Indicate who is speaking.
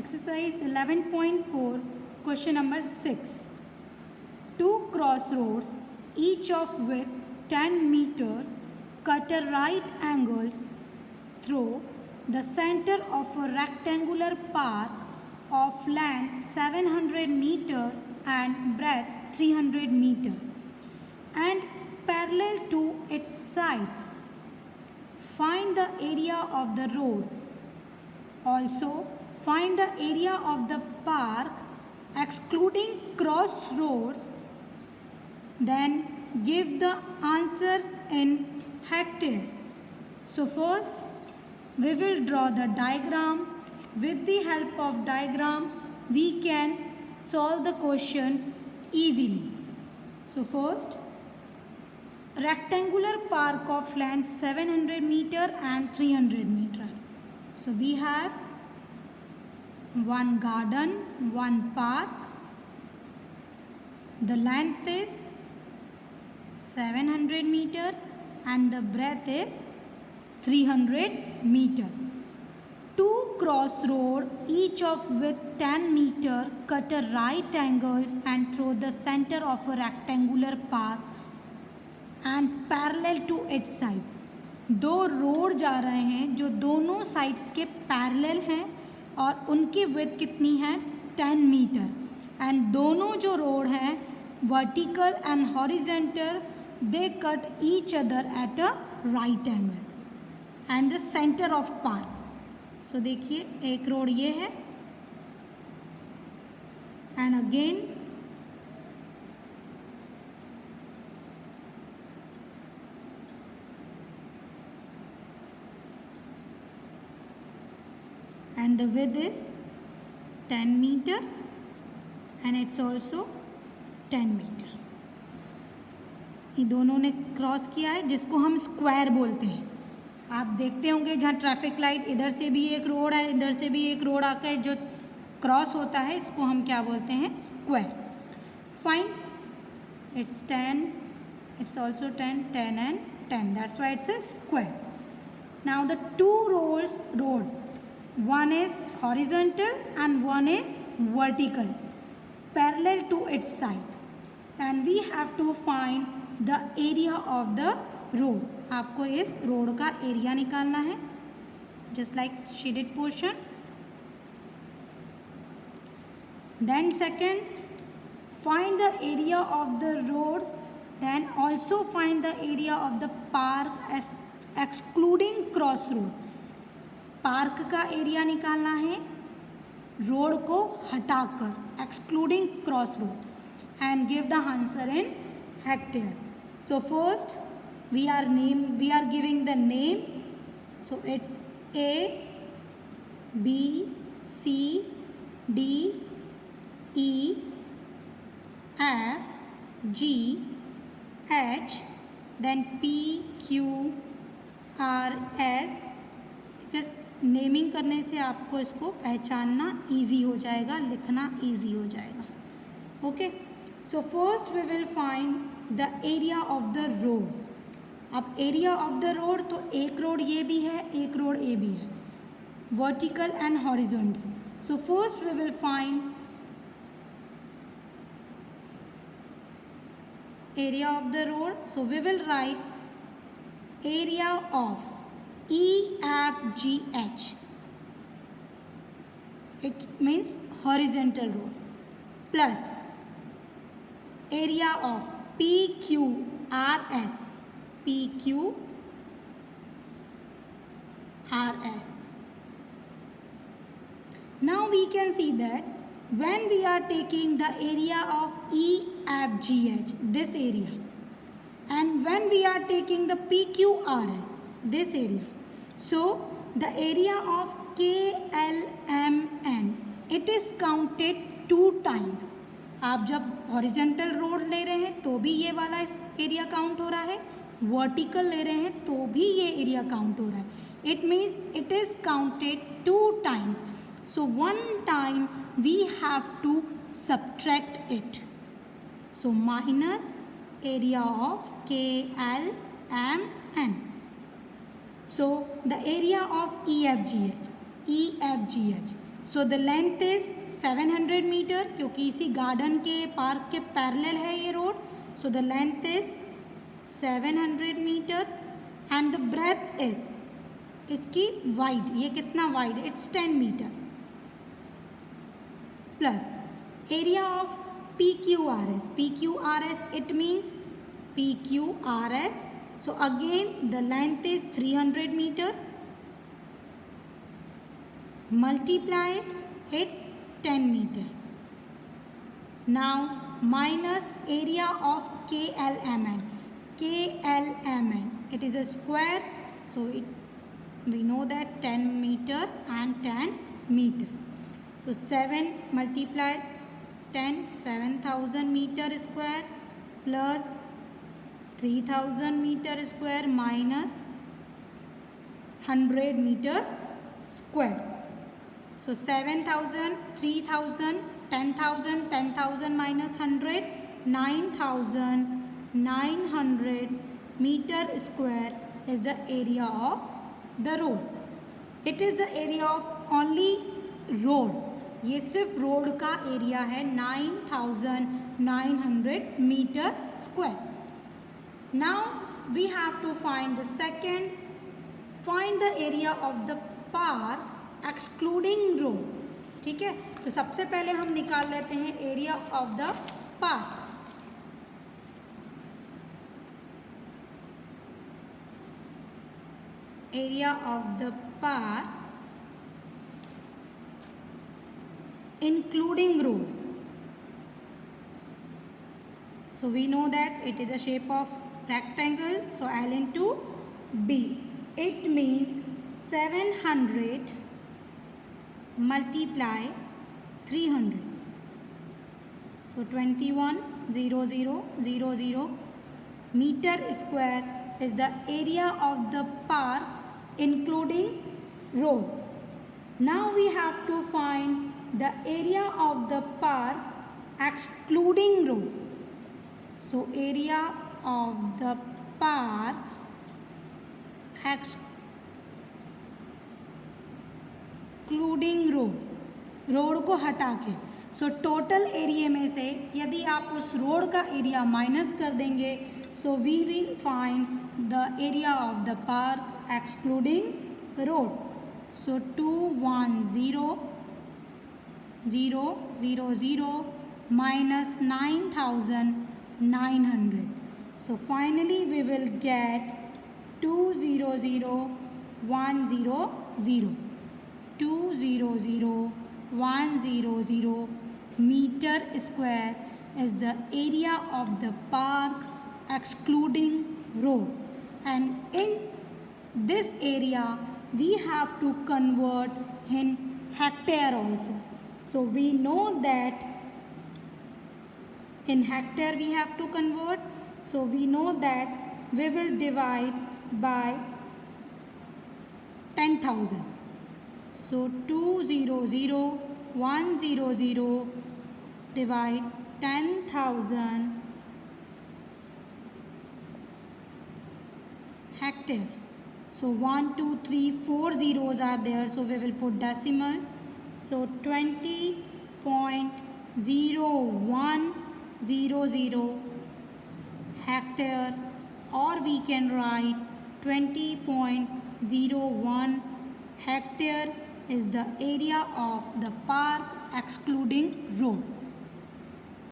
Speaker 1: Exercise 11.4, question number 6. Two crossroads, each of width 10 meter, cut at right angles through the center of a rectangular park of length 700 meter and breadth 300 meter and parallel to its sides. Find the area of the roads. Also, find the area of the park excluding crossroads. Then give the answers in hectare. So first we will draw the diagram. With the help of diagram we can solve the question easily. So first, rectangular park of length 700 meter and 300 meter. So we have one garden, one park. The length is 700 meter and the breadth is 300 meter. Two crossroads, each of width 10 meter, cut at right angles and through the center of a rectangular park and parallel to its side. दो road जा रहे हैं जो दोनों sides के parallel हैं और उनकी विड्थ कितनी है 10 मीटर एंड दोनों जो रोड हैं vertical and horizontal they cut each other at a right angle and the centre of park. So देखिए एक रोड ये है and again and the width is 10 meter and it's also 10 meter. ये दोनों ने क्रॉस किया है जिसको हम स्क्वायर बोलते हैं. आप देखते होंगे जहाँ ट्रैफिक लाइट इधर से भी एक रोड है इधर से भी एक रोड आकर जो क्रॉस होता है इसको हम क्या बोलते हैं square. Fine, it's 10, it's also 10, 10 and 10, that's why it's a square. Now the two roads, one is horizontal and one is vertical, parallel to its side, and we have to find the area of the road. आपको इस road का area निकालना है just like shaded portion. Then second, find the area of the roads, then also find the area of the park as excluding crossroad. Park का area निकालना है road को हटाकर excluding cross road and give the answer in hectare. So first we are giving the name. So it's A, B, C, D, E, F, G, H, then P, Q, R, S. Naming करने से आपको इसको पहचानना easy हो जाएगा, लिखना easy हो जाएगा. Okay, so first we will find the area of the road. अब एरिया ऑफ द रोड तो एक रोड ये भी है एक रोड ए भी है, vertical and horizontal. So first we will find area of the road. So we will write area of EFGH. It means horizontal road plus area of PQRS. Now we can see that when we are taking the area of EFGH, this area, and when we are taking the PQRS, this area, so the area of KLMN, it is counted 2 times. आप जब horizontal road ले रहे हैं तो भी ये वाला area count हो रहा है, वर्टिकल ले रहे हैं तो भी ये एरिया काउंट हो रहा है. It means it is counted 2 times. So 1 time we have to subtract it. So minus area of KLMN. So the area of EFGH. So the length is 700 metre, क्योंकि इसी गार्डन के park के parallel है ये road. So the length is 700 metre and the breadth is, इसकी wide, ये कितना wide, it's 10 metre. Plus area of PQRS. PQRS it means PQRS. So again the length is 300 meter. Multiplied, it's 10 meter. Now minus area of KLMN. KLMN, it is a square, so we know that 10 meter and 10 meter. So 7 multiplied 10, 7,000 meter square plus 3,000 meter square minus 100 meter square. So 7,000, 3,000, 10,000, 10,000 minus 100, 9,900 meter square is the area of the road. It is the area of only road. ये सिर्फ road का area है 9,900 metre square. Now we have to find the second, find the area of the park excluding road. ठीक है, तो सबसे पहले हम निकाल लेते हैं area of the park. Area of the park including road. So we know that it is the shape of rectangle, so L into B. It means 700 multiply 300. So 21,000 meter square is the area of the park including road. Now we have to find the area of the park excluding road. So area of the park excluding road, road को हटा के. So total area में से यदि आप उस road का area minus कर देंगे, so we will find the area of the park excluding road. So 210,000 minus 9,900. So finally we will get 200,100. 200,100 meter square is the area of the park excluding road. And in this area we have to convert in hectare also. So we know that in hectare we have to convert. So we know that we will divide by 10,000. So 200,100 divide 10,000 hectare. So 1, 2, 3, 4 zeros are there. So we will put decimal. So 20.0100 hectare, or we can write 20.01 hectare is the area of the park excluding road.